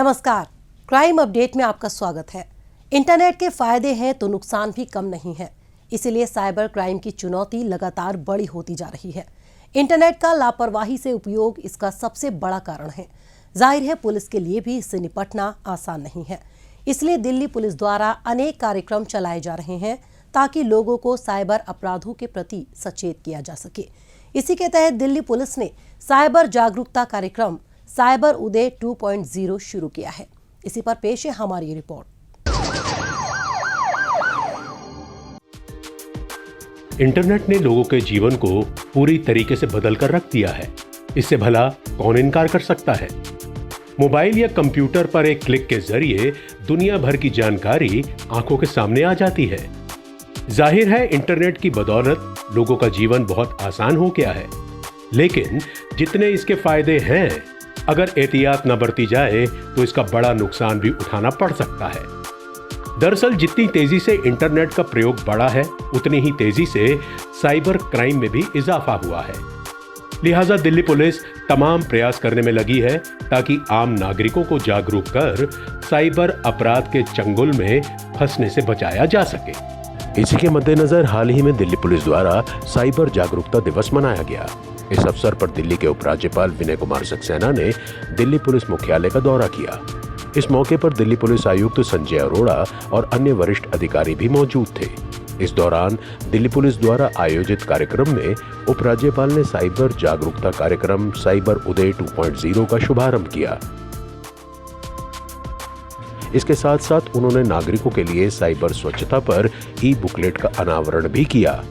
नमस्कार, crime update में आपका स्वागत है। इंटरनेट के फायदे हैं तो नुकसान भी कम नहीं है, इसीलिए साइबर क्राइम की चुनौती लगातार बड़ी होती जा रही है। इंटरनेट का लापरवाही से उपयोग इसका सबसे बड़ा कारण है। जाहिर है पुलिस के लिए भी इससे निपटना आसान नहीं है, इसलिए दिल्ली पुलिस द्वारा अनेक कार्यक्रम चलाए जा रहे हैं ताकि लोगों को साइबर अपराधों के प्रति सचेत किया जा सके। इसी के तहत दिल्ली पुलिस ने साइबर जागरूकता कार्यक्रम साइबर उदय 2.0 शुरू किया है। इसी पर पेश है हमारी रिपोर्ट। इंटरनेट ने लोगों के जीवन को पूरी तरीके से बदल कर रख दिया है। इससे भला कौन इनकार कर सकता है। मोबाइल या कंप्यूटर पर एक क्लिक के जरिए दुनिया भर की जानकारी आंखों के सामने आ जाती है। जाहिर है इंटरनेट की बदौलत लोगों का जीवन बहुत आसान हो गया है, लेकिन जितने इसके फायदे हैं, अगर एहतियात न बरती जाए तो इसका बड़ा नुकसान भी उठाना पड़ सकता है। दरअसल जितनी तेजी से इंटरनेट का प्रयोग बढ़ा है, उतनी ही तेजी से साइबर क्राइम में भी इजाफा हुआ है। लिहाजा दिल्ली पुलिस तमाम प्रयास करने में लगी है ताकि आम नागरिकों को जागरूक कर साइबर अपराध के चंगुल में फंसने से बचाया जा सके। इसी के मद्देनजर हाल ही में दिल्ली पुलिस द्वारा साइबर जागरूकता दिवस मनाया गया। इस अवसर पर दिल्ली के उपराज्यपाल विनय कुमार सक्सेना ने दिल्ली पुलिस मुख्यालय का दौरा किया। इस मौके पर दिल्ली पुलिस आयुक्त संजय अरोड़ा और अन्य वरिष्ठ अधिकारी भी मौजूद थे। इस दौरान दिल्ली पुलिस द्वारा आयोजित कार्यक्रम में उपराज्यपाल ने साइबर जागरूकता कार्यक्रम साइबर उदय 2.0 का शुभारंभ किया। इसके साथ साथ उन्होंने नागरिकों के लिए साइबर स्वच्छता पर ई बुकलेट का अनावरण भी किया।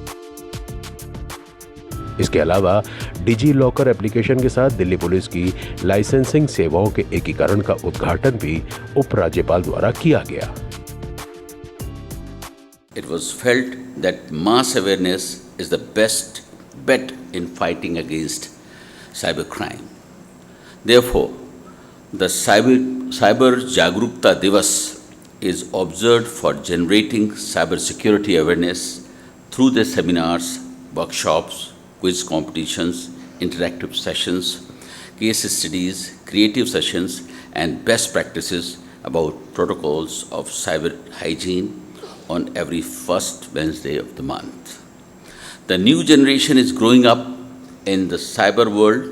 इसके अलावा डिजी लॉकर एप्लीकेशन के साथ दिल्ली पुलिस की लाइसेंसिंग सेवाओं के एकीकरण का उद्घाटन भी उपराज्यपाल द्वारा किया गया। It was felt that mass awareness is the best bet in fighting against cybercrime. Therefore, the Cyber Jagrukta Divas is observed for generating cybersecurity awareness through the seminars, workshops, quiz competitions, interactive sessions, case studies, creative sessions, and best practices about protocols of cyber hygiene on every first Wednesday of the month. The new generation is growing up in the cyber world,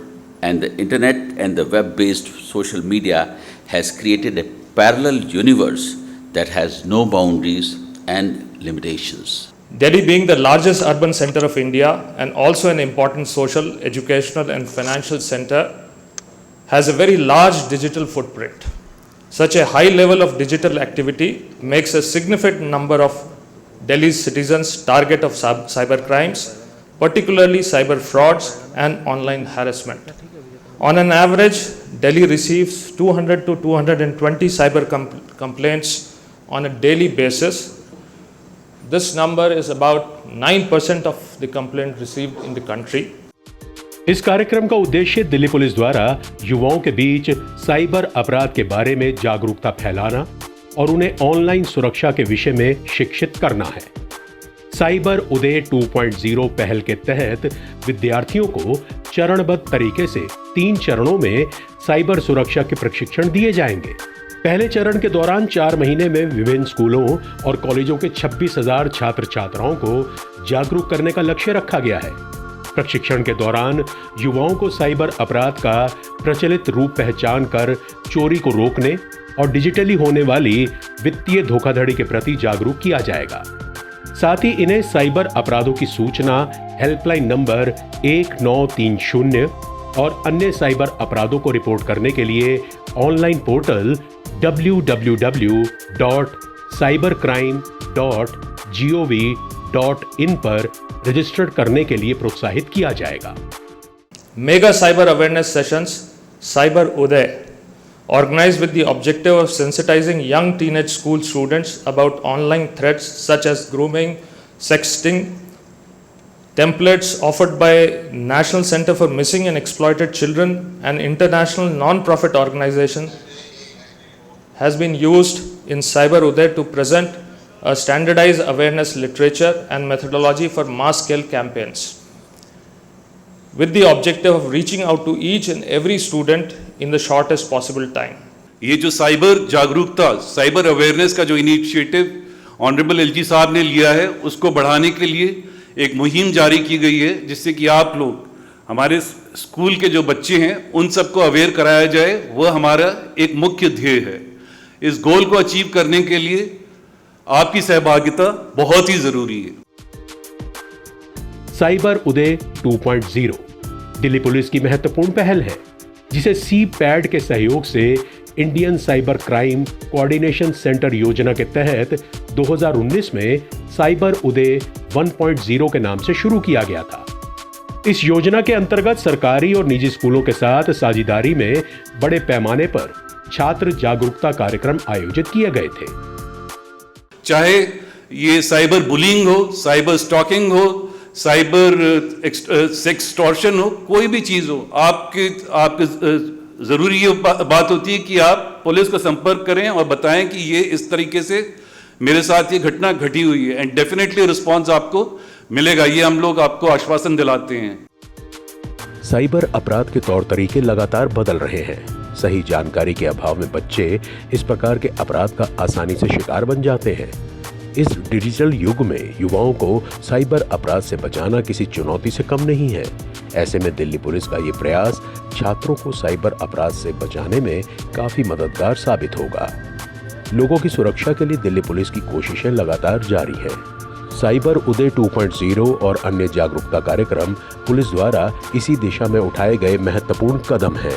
and the internet and the web-based social media has created a parallel universe that has no boundaries and limitations. Delhi, being the largest urban center of India and also an important social, educational and financial center, has a very large digital footprint. Such a high level of digital activity makes a significant number of Delhi's citizens target of cyber crimes, particularly cyber frauds and online harassment. On an average, Delhi receives 200 to 220 cyber complaints on a daily basis. This number is about 9% of the complaint received in the country. इस कार्यक्रम का उद्देश्य Delhi police द्वारा युवाओं के बीच cyber अपराध के बारे में जागरूकता फैलाना और उन्हें ऑनलाइन सुरक्षा के विषय में शिक्षित करना है। साइबर उदय 2.0 पहल के तहत विद्यार्थियों को चरणबद्ध तरीके से 3 चरणों में साइबर सुरक्षा के प्रशिक्षण दिए जाएंगे। पहले चरण के दौरान 4 महीने में विभिन्न स्कूलों और कॉलेजों के 26,000 छात्र छात्राओं को जागरूक करने का लक्ष्य रखा गया है। प्रशिक्षण के दौरान युवाओं को साइबर अपराध का प्रचलित रूप पहचान कर चोरी को रोकने और डिजिटली होने वाली वित्तीय धोखाधड़ी के प्रति जागरूक किया जाएगा। साथ ही इन्हें साइबर अपराधों की सूचना हेल्पलाइन नंबर 1930 और अन्य साइबर अपराधों को रिपोर्ट करने के लिए ऑनलाइन पोर्टल www.cybercrime.gov.in पर रजिस्टर करने के लिए प्रोत्साहित किया जाएगा। Mega cyber awareness sessions, Cyber Uday, organized with the objective of sensitizing young teenage school students about online threats such as grooming, sexting. Templates offered by National Center for Missing and Exploited Children, an international non-profit organization, has been used in Cyber Uday to present a standardized awareness literature and methodology for mass-scale campaigns, with the objective of reaching out to each and every student in the shortest possible time. ये जो cyber जागरूकता, cyber awareness का जो initiative honourable LG साहब ने लिया है, उसको बढ़ाने के लिए एक मुहिम जारी की गई है, जिससे कि आप लोग, हमारे स्कूल के जो बच्चे हैं, उन सबको अवेयर कराया जाए। वह हमारा एक मुख्य ध्येय है। इस गोल को अचीव करने के लिए आपकी सहभागिता बहुत ही जरूरी है। साइबर उदय 2.0 दिल्ली पुलिस की महत्वपूर्ण पहल है, जिसे CPAD के सहयोग से Indian cyber crime coordination centre योजना के तहत 2019 में साइबर उदय 1.0 के नाम से शुरू किया गया था। इस योजना के अंतर्गत सरकारी और निजी स्कूलों के साथ साझेदारी में बड़े पैमाने पर छात्र जागरूकता कार्यक्रम आयोजित किए गए थे। चाहे ये साइबर बुलिंग हो, साइबर स्टॉकिंग हो, साइबर सेक्सटॉर्शन हो, कोई भी चीज हो, आपके जरूरी ये बात होती है कि आप पुलिस का संपर्क करें और बताएं कि ये इस तरीके से मेरे साथ ये घटना घटी हुई है, एंड डेफिनेटली रिस्पॉन्स आपको मिलेगा। ये हम लोग आपको आश्वासन दिलाते हैं। साइबर अपराध के तौर तरीके लगातार बदल रहे हैं। सही जानकारी के अभाव में बच्चे इस प्रकार के अपराध का आसानी से शिकार बन जाते हैं। इस डिजिटल युग में युवाओं को साइबर अपराध से बचाना किसी चुनौती से कम नहीं है। ऐसे में दिल्ली पुलिस का ये प्रयास छात्रों को साइबर अपराध से बचाने में काफी मददगार साबित होगा। लोगों की सुरक्षा के लिए दिल्ली पुलिस की कोशिशें लगातार जारी हैं। साइबर उदय 2.0 और अन्य जागरूकता कार्यक्रम पुलिस द्वारा इसी दिशा में उठाए गए महत्वपूर्ण कदम हैं।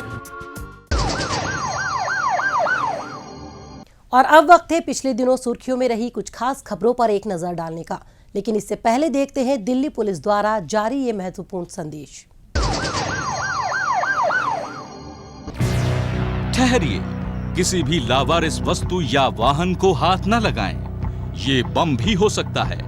और अब वक्त है पिछले दिनों सुर्खियों में रही कुछ खास खबरों पर एक नजर डालने का, लेकिन इससे पहले देखते हैं दिल्ली पुलिस द्वारा जारी ये महत्वपूर्ण संदेश। ठहरिए, किसी भी लावारिस वस्तु या वाहन को हाथ न लगाएं। ये बम भी हो सकता है।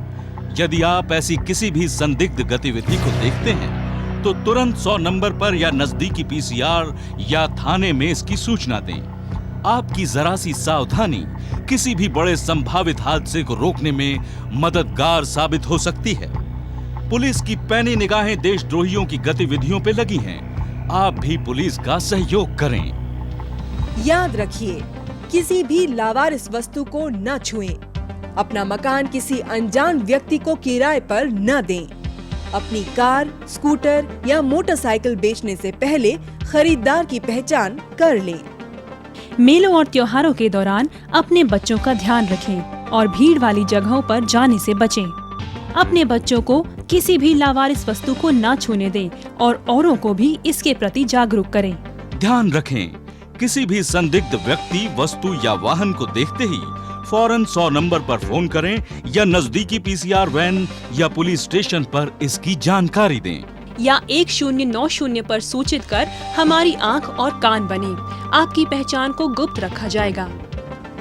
यदि आप ऐसी किसी भी संदिग्ध गतिविधि को देखते हैं तो तुरंत 100 नंबर पर या नजदीकी पीसीआर या थाने में इसकी सूचना दें। आपकी जरा सी सावधानी किसी भी बड़े संभावित हादसे को रोकने में मददगार साबित हो सकती है। पुलिस की पैनी निगाहें देशद्रोहियों की गतिविधियों पे लगी हैं। आप भी पुलिस का सहयोग करें। याद रखिए, किसी भी लावारिस वस्तु को न छुएं। अपना मकान किसी अनजान व्यक्ति को किराए पर न दें। अपनी कार, स्कूटर या मोटरसाइकिल बेचने से पहले खरीदार की पहचान कर लें। मेलों और त्योहारों के दौरान अपने बच्चों का ध्यान रखें और भीड़ वाली जगहों पर जाने से बचें। अपने बच्चों को किसी भी लावारिस वस्तु को न छूने दें और औरों को भी इसके प्रति जागरूक करें। ध्यान रखें, किसी भी संदिग्ध व्यक्ति, वस्तु या वाहन को देखते ही फौरन 100 नंबर पर फोन करें या नजदीकी पीसीआर वैन या पुलिस स्टेशन पर इसकी जानकारी दें। या 1090 पर सूचित कर हमारी आंख और कान बने। आपकी पहचान को गुप्त रखा जाएगा।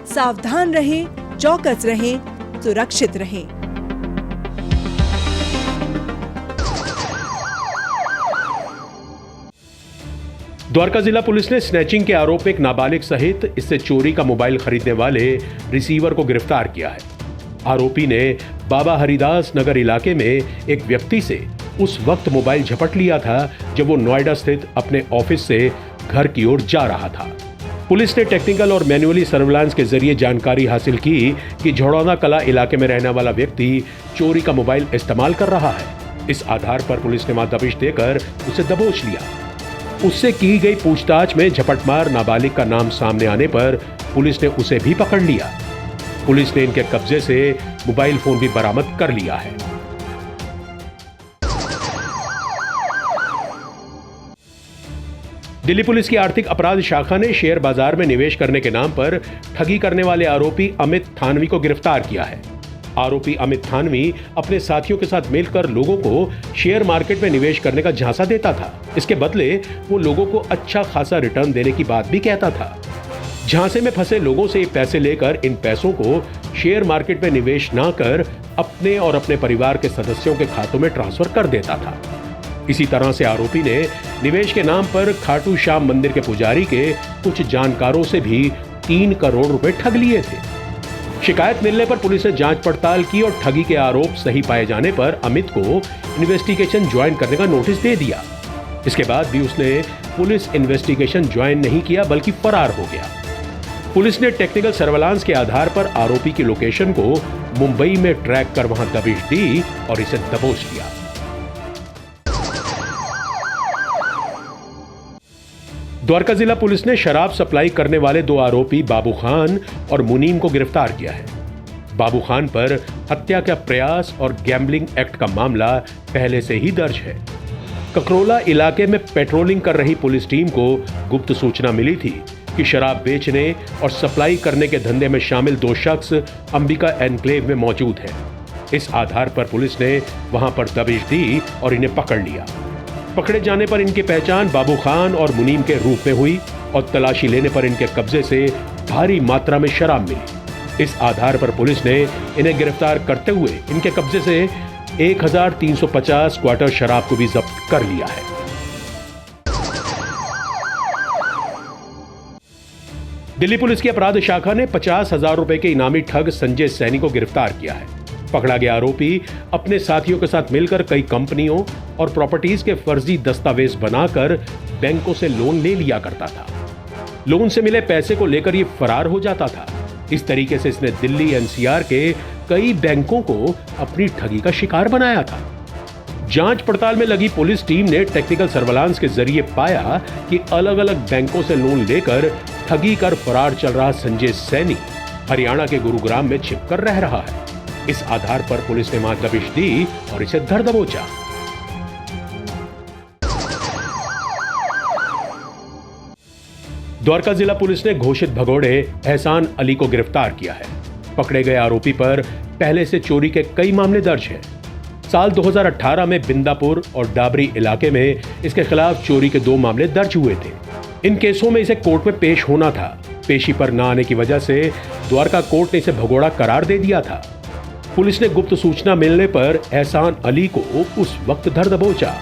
सावधान रहें, चौकस रहें, सुरक्षित रहें। द्वारका जिला पुलिस ने स्नैचिंग के आरोप में एक नाबालिग सहित इससे चोरी का मोबाइल खरीदने वाले रिसीवर को गिरफ्तार किया है। आरोपी ने बाबा हरिदास नगर इलाके में एक व्यक्ति से उस वक्त मोबाइल झपट लिया था जब वो नोएडा स्थित अपने ऑफिस से घर की ओर जा रहा था। पुलिस ने टेक्निकल और मैन्युअली सर्विलांस के जरिए जानकारी हासिल की कि झोड़ौना कला इलाके में रहने वाला व्यक्ति चोरी का मोबाइल इस्तेमाल कर रहा है। इस आधार पर पुलिस ने मादबिश देकर उसे दबोच लिया। उससे की गई पूछताछ में झपटमार नाबालिग का नाम सामने आने पर पुलिस ने उसे भी पकड़ लिया। पुलिस ने इनके कब्जे से मोबाइल फोन भी बरामद कर लिया है। दिल्ली पुलिस की आर्थिक अपराध शाखा ने शेयर बाजार में निवेश करने के नाम पर ठगी करने वाले आरोपी अमित थानवी को गिरफ्तार किया है। आरोपी अमित थानवी अपने साथियों के साथ मिलकर लोगों को शेयर मार्केट में निवेश करने का झांसा देता था। इसके बदले वो लोगों को अच्छा खासा रिटर्न देने की बात भी कहता था। झांसे में फंसे लोगों से पैसे लेकर इन पैसों को शेयर मार्केट में निवेश ना कर अपने और अपने परिवार के सदस्यों के खातों में ट्रांसफर कर देता था। इसी तरह से आरोपी ने निवेश के नाम पर खाटू श्याम मंदिर के पुजारी के कुछ जानकारों से भी 3 करोड़ रुपए ठग लिए थे। शिकायत मिलने पर पुलिस ने जांच पड़ताल की और ठगी के आरोप सही पाए जाने पर अमित को इन्वेस्टिगेशन ज्वाइन करने का नोटिस दे दिया। इसके बाद भी उसने पुलिस इन्वेस्टिगेशन ज्वाइन नहीं किया बल्कि फरार हो गया। पुलिस ने टेक्निकल सर्वेलांस के आधार पर आरोपी की लोकेशन को मुंबई में ट्रैक कर वहां दबिश दी और इसे दबोच लिया। द्वारका जिला पुलिस ने शराब सप्लाई करने वाले 2 आरोपी बाबू खान और मुनीम को गिरफ्तार किया है। बाबू खान पर हत्या का प्रयास और गैम्बलिंग एक्ट का मामला पहले से ही दर्ज है। ककरोला इलाके में पेट्रोलिंग कर रही पुलिस टीम को गुप्त सूचना मिली थी कि शराब बेचने और सप्लाई करने के धंधे में शामिल 2 शख्स अंबिका एनक्लेव में मौजूद हैं। इस आधार पर पुलिस ने वहां पर दबिश दी और इन्हें पकड़ लिया। पकड़े जाने पर इनकी पहचान बाबू खान और मुनीम के रूप में हुई और तलाशी लेने पर इनके कब्जे से भारी मात्रा में शराब मिली। इस आधार पर पुलिस ने इन्हें गिरफ्तार करते हुए इनके कब्जे से 1350 क्वार्टर शराब को भी जब्त कर लिया है। दिल्ली पुलिस की अपराध शाखा ने 50,000 रुपए के इनामी ठग संजय सैनी को गिरफ्तार किया है। पकड़ा गया आरोपी अपने साथियों के साथ मिलकर कई कंपनियों और प्रॉपर्टीज के फर्जी दस्तावेज बनाकर बैंकों से लोन ले लिया करता था। लोन से मिले पैसे को लेकर ये फरार हो जाता था। इस तरीके से इसने दिल्ली एनसीआर के कई बैंकों को अपनी ठगी का शिकार बनाया था। जांच पड़ताल में लगी पुलिस टीम ने टेक्निकल सर्वेलांस के जरिए पाया कि अलग अलग बैंकों से लोन लेकर ठगी कर फरार चल रहा संजय सैनी हरियाणा के गुरुग्राम में छिपकर रह रहा है। इस आधार पर पुलिस ने वहां दबिश दी और इसे धर दबोचा। द्वारका जिला पुलिस ने घोषित भगोड़े एहसान अली को गिरफ्तार किया है। पकड़े गए आरोपी पर पहले से चोरी के कई मामले दर्ज हैं। साल 2018 में बिंदापुर और डाबरी इलाके में इसके खिलाफ चोरी के 2 मामले दर्ज हुए थे। इन केसों में इसे कोर्ट में पेश होना था। पेशी पर न आने की वजह से द्वारका कोर्ट ने इसे भगोड़ा करार दे दिया था। पुलिस ने गुप्त सूचना मिलने पर एहसान अली को उस वक्त धर दबोचा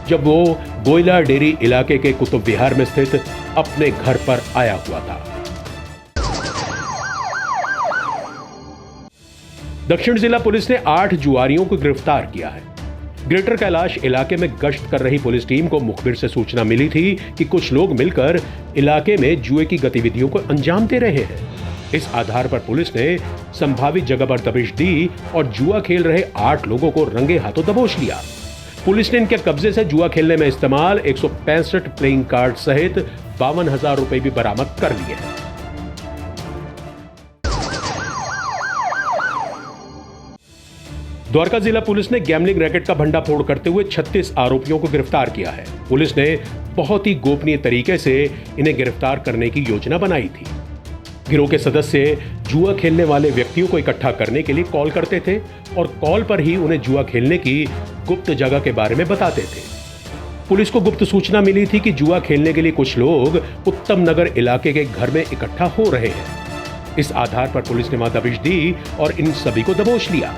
जब वो गोयला डेरी इलाके के कुतुब विहार में स्थित अपने घर पर आया हुआ था। दक्षिण जिला पुलिस ने 8 जुआरियों को गिरफ्तार किया है। ग्रेटर कैलाश इलाके में गश्त कर रही पुलिस टीम को मुखबिर से सूचना मिली थी कि कुछ लोग मिलकर इलाके में जुए की गतिविधियों को अंजाम दे रहे हैं। इस आधार पर पुलिस ने संभावित जगह पर दबिश दी और जुआ खेल रहे 8 लोगों को रंगे हाथों दबोच लिया। पुलिस ने इनके कब्जे से जुआ खेलने में इस्तेमाल 165 प्लेइंग कार्ड सहित 52,000 रुपए भी बरामद कर लिए हैं। द्वारका जिला पुलिस ने गैम्बलिंग रैकेट का भंडाफोड़ करते हुए 36 आरोपियों को गिरफ्तार किया है। पुलिस ने बहुत ही गोपनीय तरीके से इन्हें गिरफ्तार करने की योजना बनाई थी। गिरोह के सदस्य जुआ खेलने वाले व्यक्तियों को इकट्ठा करने के लिए कॉल करते थे और कॉल पर ही उन्हें जुआ खेलने की गुप्त जगह के बारे में बताते थे। पुलिस को गुप्त सूचना मिली थी कि जुआ खेलने के लिए कुछ लोग उत्तम नगर इलाके के घर में इकट्ठा हो रहे हैं। इस आधार पर पुलिस ने वहां दबिश दी और इन सभी को दबोच लिया।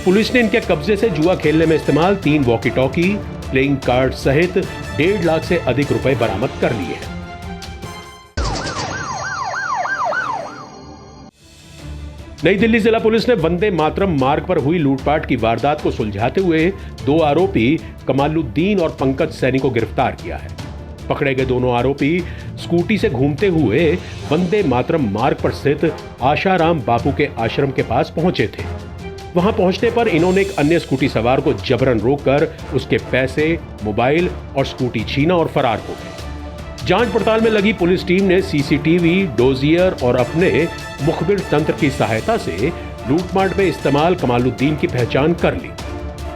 पुलिस ने इनके कब्जे से जुआ खेलने में इस्तेमाल 3 वॉकी टॉकी, प्लेइंग कार्ड सहित 1.5 लाख से अधिक रुपए बरामद कर लिए हैं। नई दिल्ली जिला पुलिस ने वंदे मातरम मार्ग पर हुई लूटपाट की वारदात को सुलझाते हुए 2 आरोपी कमालुद्दीन और पंकज सैनी को गिरफ्तार किया है। पकड़े गए दोनों आरोपी स्कूटी से घूमते हुए वंदे मातरम मार्ग पर स्थित आशाराम बापू के आश्रम के पास पहुंचे थे। वहां पहुंचने पर इन्होंने एक अन्य स्कूटी सवार को जबरन रोककर उसके पैसे, मोबाइल और स्कूटी छीना और फरार हो गए। जांच पड़ताल में लगी पुलिस टीम ने सीसीटीवी, डोजियर और अपने मुखबिर तंत्र की सहायता से लूटमाट में इस्तेमाल कमालुद्दीन की पहचान कर ली।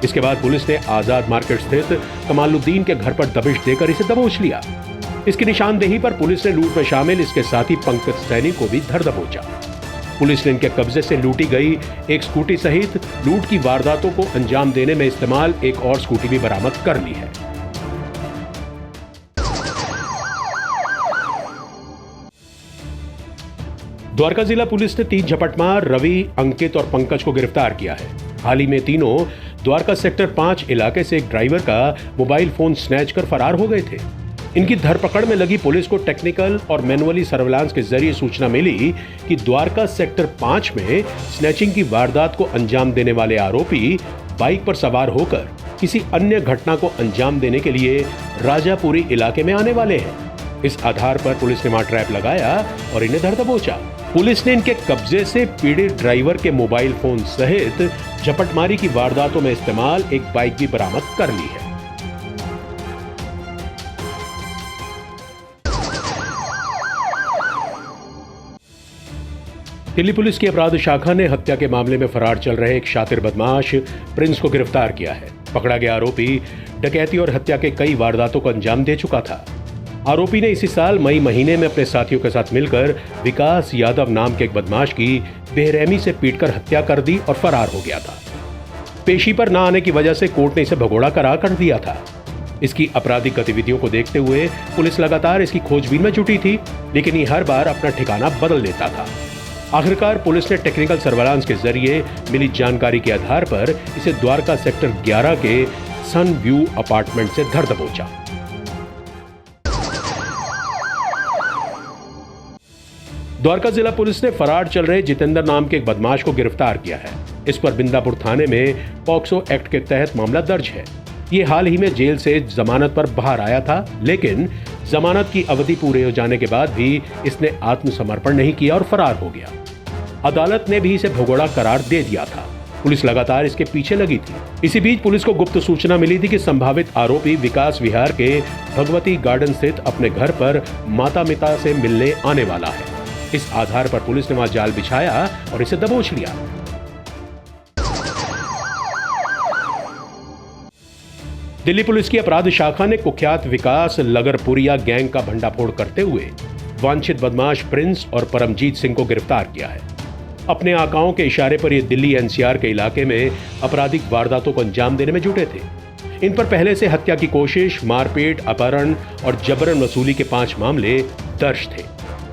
इसके बाद पुलिस ने आजाद मार्केट स्थित कमालुद्दीन के घर पर दबिश देकर इसे दबोच लिया। इसकी निशानदेही पर पुलिस ने लूट में शामिल इसके साथी पंकज सैनी को भी धर दबोचा। पुलिस ने इनके कब्जे से लूटी गई एक स्कूटी सहित लूट की वारदातों को अंजाम देने में इस्तेमाल एक और स्कूटी भी बरामद कर ली है। द्वारका जिला पुलिस ने 3 झपटमार रवि, अंकित और पंकज को गिरफ्तार किया है। हाल ही में तीनों द्वारका सेक्टर 5 इलाके से एक ड्राइवर का मोबाइल फोन स्नैच कर फरार हो गए थे। इनकी धरपकड़ में लगी पुलिस को टेक्निकल और मैनुअली सर्विलांस के जरिए सूचना मिली कि द्वारका सेक्टर 5 में स्नैचिंग की वारदात को अंजाम देने वाले आरोपी बाइक पर सवार होकर किसी अन्य घटना को अंजाम देने के लिए राजापुरी इलाके में आने वाले हैं। इस आधार पर पुलिस ने वहां ट्रैप लगाया और इन्हें धर दबोचा। पुलिस ने इनके कब्जे से पीड़ित ड्राइवर के मोबाइल फोन सहित झपटमारी की वारदातों में इस्तेमाल एक बाइक भी बरामद कर ली है। दिल्ली पुलिस की अपराध शाखा ने हत्या के मामले में फरार चल रहे एक शातिर बदमाश प्रिंस को गिरफ्तार किया है। पकड़ा गया आरोपी डकैती और हत्या के कई वारदातों को अंजाम दे चुका था। आरोपी ने इसी साल मई महीने में अपने साथियों के साथ मिलकर विकास यादव नाम के एक बदमाश की बेरहमी से पीटकर हत्या कर दी और फरार हो गया था। पेशी पर न आने की वजह से कोर्ट ने इसे भगोड़ा करार कर दिया था। इसकी आपराधिक गतिविधियों को देखते हुए पुलिस लगातार इसकी खोजबीन में जुटी थी, लेकिन ये हर बार अपना ठिकाना बदल लेता था। आखिरकार पुलिस ने टेक्निकल सर्वेलांस के जरिए मिली जानकारी के आधार पर इसे द्वारका सेक्टर 11 के सन व्यू अपार्टमेंट से धर दबोचा। द्वारका जिला पुलिस ने फरार चल रहे जितेंद्र नाम के एक बदमाश को गिरफ्तार किया है। इस पर बिंदापुर थाने में पॉक्सो एक्ट के तहत मामला दर्ज है। ये हाल ही में जेल से जमानत पर बाहर आया था, लेकिन जमानत की अवधि पूरे हो जाने के बाद भी इसने आत्मसमर्पण नहीं किया और फरार हो गया। अदालत ने भी इसे भगोड़ा करार दे दिया था। पुलिस लगातार इसके पीछे लगी थी। इसी बीच पुलिस को गुप्त सूचना मिली थी कि संभावित आरोपी विकास विहार के भगवती गार्डन स्थित अपने घर पर माता पिता से मिलने आने वाला है। इस आधार पर पुलिस ने वहां जाल बिछाया और इसे दबोच लिया। दिल्ली पुलिस की अपराध शाखा ने कुख्यात विकास लगरपुरिया गैंग का भंडाफोड़ करते हुए वांछित बदमाश प्रिंस और परमजीत सिंह को गिरफ्तार किया है। अपने आकाओं के इशारे पर ये दिल्ली एनसीआर के इलाके में आपराधिक वारदातों को अंजाम देने में जुटे थे। इन पर पहले से हत्या की कोशिश, मारपीट, अपहरण और जबरन वसूली के 5 मामले दर्ज थे।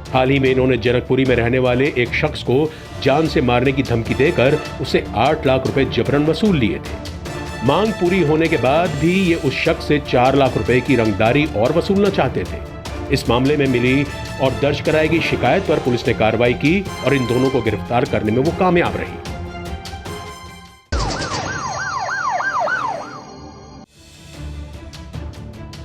हाल ही में इन्होंने जनकपुरी में रहने वाले एक शख्स को जान से मारने की धमकी देकर उससे 8 लाख रुपए जबरन वसूल लिए थे। मांग पूरी होने के बाद भी ये उस शख्स से 4 लाख रुपए की रंगदारी और वसूलना चाहते थे। इस मामले में मिली और दर्ज कराई गई शिकायत पर पुलिस ने कार्रवाई की और इन दोनों को गिरफ्तार करने में वो कामयाब रही।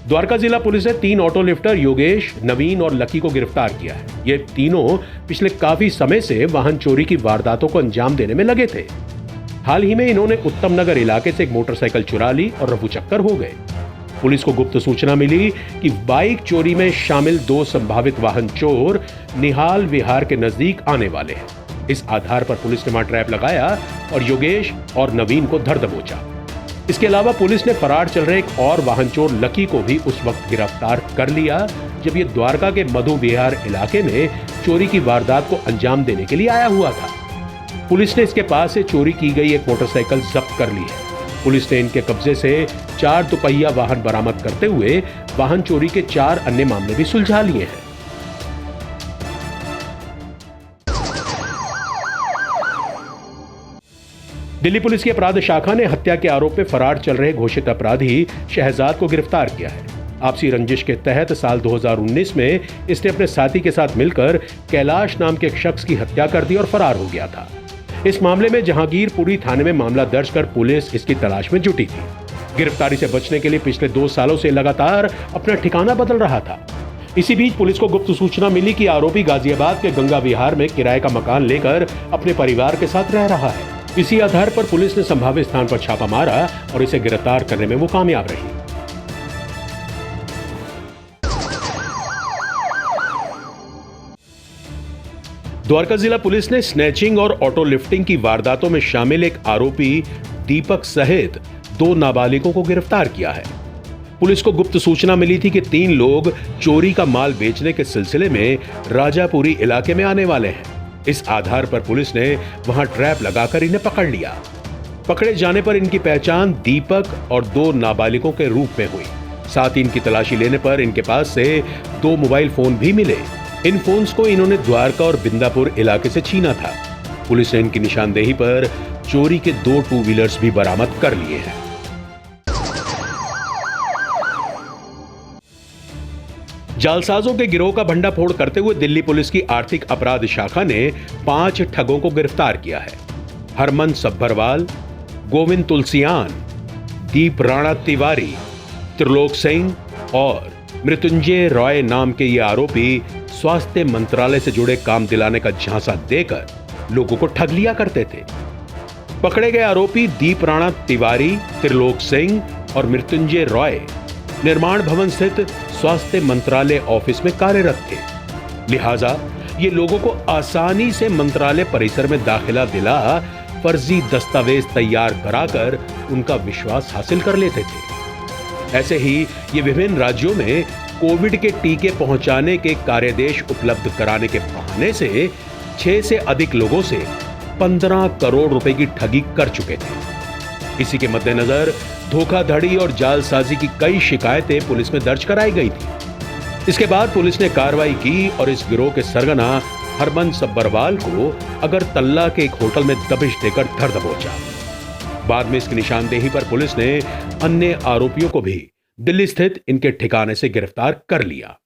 द्वारका जिला पुलिस ने 3 ऑटो लिफ्टर योगेश, नवीन और लकी को गिरफ्तार किया है। ये तीनों पिछले काफी समय से वाहन चोरी की वारदातों को अंजाम देने में लगे थे। हाल ही में इन्होंने उत्तम नगर इलाके से एक मोटरसाइकिल चुरा ली और रफूचक्कर हो गए। पुलिस को गुप्त सूचना मिली कि बाइक चोरी में शामिल 2 संभावित वाहन चोर निहाल विहार के नजदीक आने वाले हैं। इस आधार पर पुलिस ने वहां ट्रैप लगाया और योगेश और नवीन को धर दबोचा। इसके अलावा पुलिस ने फरार चल रहे एक और वाहन चोर लकी को भी उस वक्त गिरफ्तार कर लिया जब ये द्वारका के मधु विहार इलाके में चोरी की वारदात को अंजाम देने के लिए आया हुआ था। पुलिस ने इसके पास से चोरी की गई एक मोटरसाइकिल जब्त कर ली है। पुलिस ने इनके कब्जे से 4 दुपहिया वाहन बरामद करते हुए वाहन चोरी के 4 अन्य मामले भी सुलझा लिए हैं। दिल्ली पुलिस की अपराध शाखा ने हत्या के आरोप में फरार चल रहे घोषित अपराधी शहजाद को गिरफ्तार किया है। आपसी रंजिश के तहत साल 2019 में इसने अपने साथी के साथ मिलकर कैलाश नाम के एक शख्स की हत्या कर दी और फरार हो गया था। इस मामले में जहांगीरपुरी थाने में मामला दर्ज कर पुलिस इसकी तलाश में जुटी थी। गिरफ्तारी से बचने के लिए पिछले 2 सालों से लगातार अपना ठिकाना बदल रहा था। इसी बीच पुलिस को गुप्त सूचना मिली कि आरोपी गाजियाबाद के गंगा विहार में किराए का मकान लेकर अपने परिवार के साथ रह रहा है। इसी आधार पर पुलिस ने संभावित स्थान पर छापा मारा और इसे गिरफ्तार करने में वो कामयाब रही। द्वारका जिला पुलिस ने स्नैचिंग और ऑटो लिफ्टिंग की वारदातों में शामिल एक आरोपी दीपक सहित 2 नाबालिगों को गिरफ्तार किया है। पुलिस को गुप्त सूचना मिली थी कि 3 लोग चोरी का माल बेचने के सिलसिले में राजापुरी इलाके में आने वाले हैं। इस आधार पर पुलिस ने वहां ट्रैप लगाकर इन्हें पकड़ लिया। पकड़े जाने पर इनकी पहचान दीपक और 2 नाबालिगों के रूप में हुई। साथ ही इनकी तलाशी लेने पर इनके पास से 2 मोबाइल फोन भी मिले। इन फोन्स को इन्होंने द्वारका और बिंदापुर इलाके से छीना था। पुलिस ने इनकी निशानदेही पर चोरी के 2 2 व्हीलर्स भी बरामद कर लिए हैं। जालसाजों के गिरोह का भंडाफोड़ करते हुए दिल्ली पुलिस की आर्थिक अपराध शाखा ने 5 ठगों को गिरफ्तार किया है। हरमन सब्भरवाल, गोविंद तुलसियान, दीप राणा तिवारी, त्रिलोक सिंह और मृत्युंजय रॉय नाम के ये आरोपी स्वास्थ्य मंत्रालय से जुड़े काम दिलाने का झांसा देकर लोगों को ठग लिया करते थे। पकड़े गए आरोपी दीप राणा तिवारी, त्रिलोक सिंह और मृत्युंजय रॉय निर्माण भवन स्थित स्वास्थ्य मंत्रालय ऑफिस में कार्यरत थे। लिहाजा ये लोगों को आसानी से मंत्रालय परिसर में दाखिला दिला फर्जी दस्तावेज तैयार कराकर उनका विश्वास हासिल कर लेते थे। ऐसे ही ये विभिन्न राज्यों में कोविड के टीके पहुंचाने के कार्यदेश उपलब्ध कराने के बहाने से 6 से अधिक लोगों से 15 करोड़ रुपए की ठगी कर चुके थे। इसी के मद्देनजर धोखाधड़ी और जालसाजी की कई शिकायतें पुलिस में दर्ज कराई गई थी। इसके बाद पुलिस ने कार्रवाई की और इस गिरोह के सरगना हरबंस सब्बरवाल को अगरतला के एक होटल में दबिश देकर धर दबोचा। बाद में इसकी निशानदेही पर पुलिस ने अन्य आरोपियों को भी दिल्ली स्थित इनके ठिकाने से गिरफ्तार कर लिया।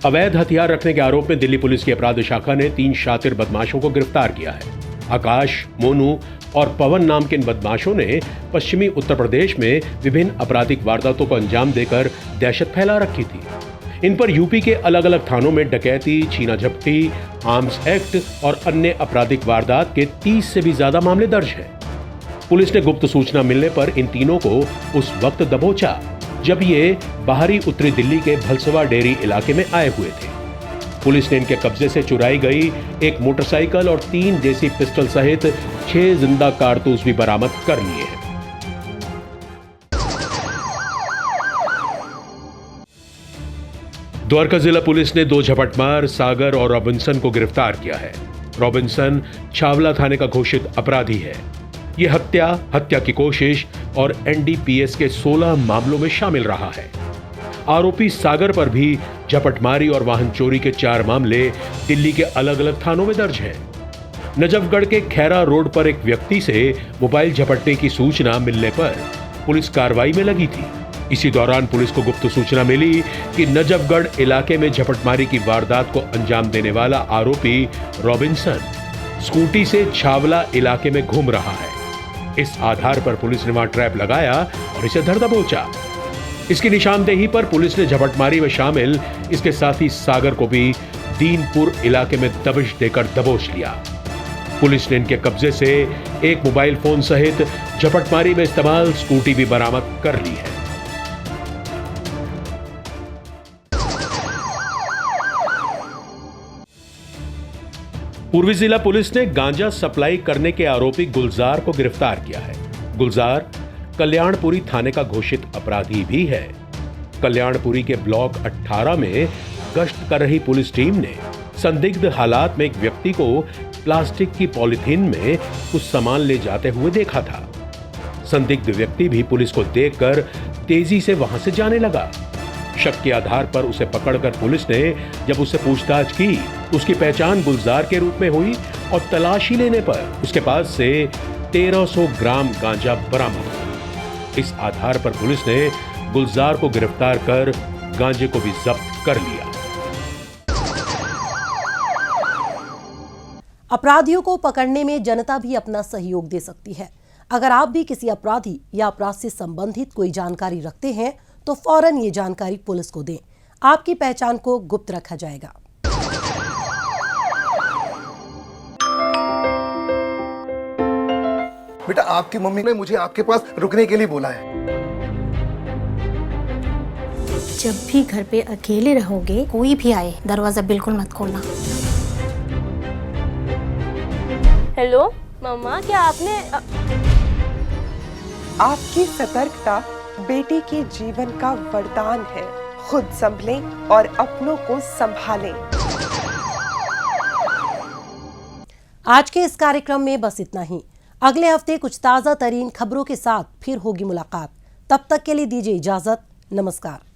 अवैध हथियार रखने के आरोप में दिल्ली पुलिस की अपराध शाखा ने 3 शातिर बदमाशों को गिरफ्तार किया है। आकाश, मोनू और पवन नाम के इन बदमाशों ने पश्चिमी उत्तर प्रदेश में विभिन्न आपराधिक वारदातों को अंजाम देकर दहशत फैला रखी थी। इन पर यूपी के अलग अलग थानों में डकैती, छीना झपटी, आर्म्स एक्ट और अन्य आपराधिक वारदात के 30 से भी ज्यादा मामले दर्ज हैं। पुलिस ने गुप्त सूचना मिलने पर इन तीनों को उस वक्त दबोचा जब ये बाहरी उत्तरी दिल्ली के भलसवा डेरी इलाके में आए हुए थे। पुलिस ने इनके कब्जे से चुराई गई एक मोटरसाइकिल और 3 देसी पिस्टल सहित 6 जिंदा कारतूस भी बरामद कर लिए हैं। द्वारका जिला पुलिस ने 2 झपटमार सागर और रॉबिन्सन को गिरफ्तार किया है। रॉबिन्सन छावला थाने का घोषित अपराधी है। यह हत्या की कोशिश और एनडीपीएस के 16 मामलों में शामिल रहा है। आरोपी सागर पर भी झपटमारी और वाहन चोरी के 4 मामले दिल्ली के अलग अलग थानों में दर्ज हैं। नजफगढ़ के खैरा रोड पर एक व्यक्ति से मोबाइल झपटने की सूचना मिलने पर पुलिस कार्रवाई में लगी थी। इसी दौरान पुलिस को गुप्त सूचना मिली कि नजफगढ़ इलाके में झपटमारी की वारदात को अंजाम देने वाला आरोपी रॉबिन्सन स्कूटी से छावला इलाके में घूम रहा है। इस आधार पर पुलिस ने वहां ट्रैप लगाया और इसे धर दबोचा। इसकी निशानदेही पर पुलिस ने झपटमारी में शामिल इसके साथी सागर को भी दीनपुर इलाके में दबिश देकर दबोच लिया। पुलिस ने इनके कब्जे से एक मोबाइल फोन सहित झपटमारी में इस्तेमाल स्कूटी भी बरामद कर ली है। पूर्वी जिला पुलिस ने गांजा सप्लाई करने के आरोपी गुलजार को गिरफ्तार किया है। गुलजार कल्याणपुरी थाने का घोषित अपराधी भी है। कल्याणपुरी के ब्लॉक 18 में गश्त कर रही पुलिस टीम ने संदिग्ध हालात में एक व्यक्ति को प्लास्टिक की पॉलिथीन में कुछ सामान ले जाते हुए देखा था। संदिग्ध व्यक्ति भी पुलिस को देखकर तेजी से वहां से जाने लगा। शक के आधार पर उसे पकड़कर पुलिस ने जब उससे पूछताछ की, उसकी पहचान गुलजार के रूप में हुई और तलाशी लेने पर उसके पास से 1300 ग्राम गांजा बरामद हुआ। इस आधार पर पुलिस ने गुलजार को गिरफ्तार कर गांजे को भी जब्त कर लिया। अपराधियों को पकड़ने में जनता भी अपना सहयोग दे सकती है। अगर आप भी किसी अपराधी या अपराध से संबंधित कोई जानकारी रखते हैं तो फौरन ये जानकारी पुलिस को दें। आपकी पहचान को गुप्त रखा जाएगा। बेटा, आपकी मम्मी ने मुझे आपके पास रुकने के लिए बोला है। जब भी घर पे अकेले रहोगे, कोई भी आए दरवाजा बिल्कुल मत खोलना। हेलो मम्मा, क्या आपने आपकी सतर्कता बेटी के जीवन का वरदान है। खुद संभलें और अपनों को संभालें। आज के इस कार्यक्रम में बस इतना ही। अगले हफ्ते कुछ ताजा तरीन खबरों के साथ फिर होगी मुलाकात। तब तक के लिए दीजिए इजाजत। नमस्कार।